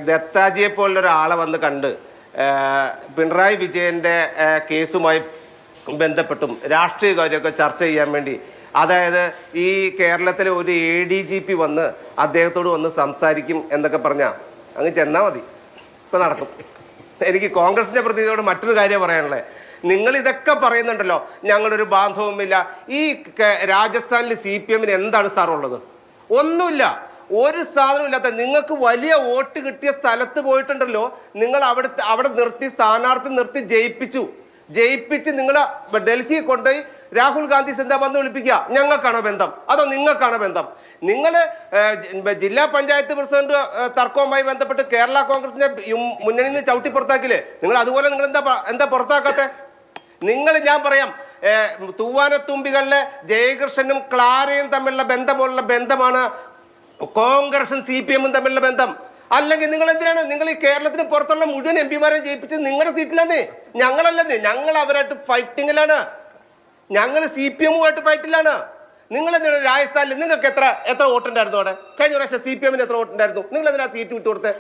ദത്താജിയെ പോലുള്ളൊരാളെ വന്ന് കണ്ട് പിണറായി വിജയൻ്റെ കേസുമായി ബന്ധപ്പെട്ടും രാഷ്ട്രീയ കാര്യമൊക്കെ ചർച്ച ചെയ്യാൻ വേണ്ടി, അതായത് ഈ കേരളത്തിലെ ഒരു ADGP വന്ന് അദ്ദേഹത്തോട് വന്ന് സംസാരിക്കും എന്നൊക്കെ പറഞ്ഞാൽ അങ്ങ് ചെന്നാൽ മതി, ഇപ്പം നടക്കും. എനിക്ക് കോൺഗ്രസിൻ്റെ പ്രതിനിധിയോട് മറ്റൊരു കാര്യം പറയാനുള്ളത്, നിങ്ങൾ ഇതൊക്കെ പറയുന്നുണ്ടല്ലോ, ഞങ്ങളൊരു ബാന്ധവുമില്ല. ഈ രാജസ്ഥാനിൽ CPM എന്താണ് സാർ ഉള്ളത്? ഒന്നുമില്ല, ഒരു സാധനമില്ലാത്ത. നിങ്ങൾക്ക് വലിയ വോട്ട് കിട്ടിയ സ്ഥലത്ത് പോയിട്ടുണ്ടല്ലോ, നിങ്ങൾ അവിടെ നിർത്തി, സ്ഥാനാർത്ഥി നിർത്തി ജയിപ്പിച്ച് നിങ്ങൾ ഡൽഹിയിൽ കൊണ്ടുപോയി രാഹുൽ ഗാന്ധി സിന്ദാബാദ് വിളിപ്പിക്കുക. ഞങ്ങൾക്കാണോ ബന്ധം, അതോ നിങ്ങൾക്കാണോ ബന്ധം? നിങ്ങൾ ജില്ലാ പഞ്ചായത്ത് പ്രസിഡന്റ് തർക്കവുമായി ബന്ധപ്പെട്ട് കേരള കോൺഗ്രസിന്റെ മുന്നണിയിൽ നിന്ന് ചവിട്ടി പുറത്താക്കില്ലേ? നിങ്ങൾ അതുപോലെ നിങ്ങൾ എന്താ പുറത്താക്കാത്തെ? ഞാൻ പറയാം, തൂവാനത്തുമ്പികളിലെ ജയകൃഷ്ണനും ക്ലാരയും തമ്മിലുള്ള ബന്ധമാണ് കോൺഗ്രസും CPM തമ്മിലുള്ള ബന്ധം. അല്ലെങ്കിൽ നിങ്ങൾ എന്തിനാണ് നിങ്ങൾ ഈ കേരളത്തിന് പുറത്തുള്ള മുഴുവൻ MP മാരെ ജയിപ്പിച്ചത്? നിങ്ങളുടെ സീറ്റിലാന്നേ, ഞങ്ങളല്ലെന്നേ. ഞങ്ങൾ അവരായിട്ട് ഫൈറ്റിങ്ങിലാണ്, ഞങ്ങൾ CPM-ഉമായിട്ട് ഫൈറ്റിലാണ്. നിങ്ങൾ എന്തിനാണ് രാജസ്ഥാനിൽ നിങ്ങൾക്ക് എത്ര വോട്ടുണ്ടായിരുന്നു? അവിടെ കഴിഞ്ഞ പ്രാവശ്യം CPM-ന് എത്ര വോട്ടുണ്ടായിരുന്നു? നിങ്ങൾ എന്തിനാ സീറ്റ് വിട്ടു കൊടുത്തത്?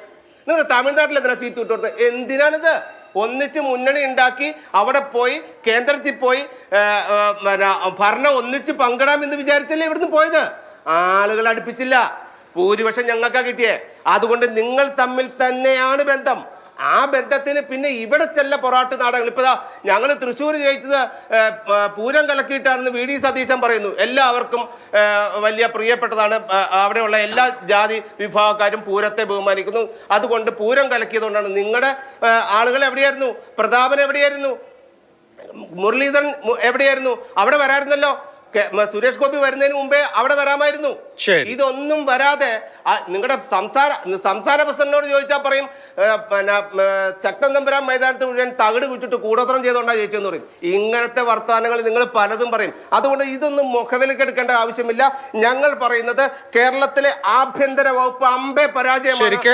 നിങ്ങൾ തമിഴ്നാട്ടിൽ എന്തിനാ സീറ്റ് വിട്ടു കൊടുത്തത്? എന്തിനാണിത്? ഒന്നിച്ച് മുന്നണി ഉണ്ടാക്കി അവിടെ പോയി കേന്ദ്രത്തിൽ പോയി ഭരണം ഒന്നിച്ച് പങ്കിടാമെന്ന് വിചാരിച്ചല്ലേ ഇവിടുന്ന് പോയത്? ആളുകൾ അടുപ്പിച്ചില്ല, ഭൂരിപക്ഷം ഞങ്ങൾക്കാണ് കിട്ടിയേ. അതുകൊണ്ട് നിങ്ങൾ തമ്മിൽ തന്നെയാണ് ബന്ധം. ആ ബന്ധത്തിന് പിന്നെ ഇവിടെ ചെല്ല പൊറാട്ട് നാടകങ്ങൾ. ഇപ്പോൾ ഞങ്ങൾ തൃശ്ശൂർ ജയിച്ചത് പൂരം കലക്കിയിട്ടാണെന്ന് VD സതീശൻ പറയുന്നു. എല്ലാവർക്കും വലിയ പ്രിയപ്പെട്ടതാണ്. അവിടെയുള്ള എല്ലാ ജാതി വിഭാഗക്കാരും പൂരത്തെ ബഹുമാനിക്കുന്നു. അതുകൊണ്ട് പൂരം കലക്കിയതുകൊണ്ടാണ്. നിങ്ങളുടെ ആളുകൾ എവിടെയായിരുന്നു? പ്രതാപൻ എവിടെയായിരുന്നു? മുരളീധരൻ എവിടെയായിരുന്നു? അവിടെ വരായിരുന്നല്ലോ. സുരേഷ് ഗോപി വരുന്നതിന് മുമ്പേ അവിടെ വരാമായിരുന്നു. ഇതൊന്നും വരാതെ നിങ്ങളുടെ സംസ്ഥാന പ്രസിഡന്റിനോട് ചോദിച്ചാൽ പറയും, ശക്തൻ തമ്പുരാൻ മൈതാനത്ത് മുഴുവൻ തകിട് വിട്ടിട്ട് കൂടോത്രം ചെയ്തുകൊണ്ടാണ് ജയിച്ചെന്ന് പറയും. ഇങ്ങനത്തെ വർത്തമാനങ്ങൾ നിങ്ങൾ പലതും പറയും. അതുകൊണ്ട് ഇതൊന്നും മുഖവിലേക്ക് എടുക്കേണ്ട ആവശ്യമില്ല. ഞങ്ങൾ പറയുന്നത് കേരളത്തിലെ ആഭ്യന്തര വകുപ്പ് അമ്പേ പരാജയമാണ്.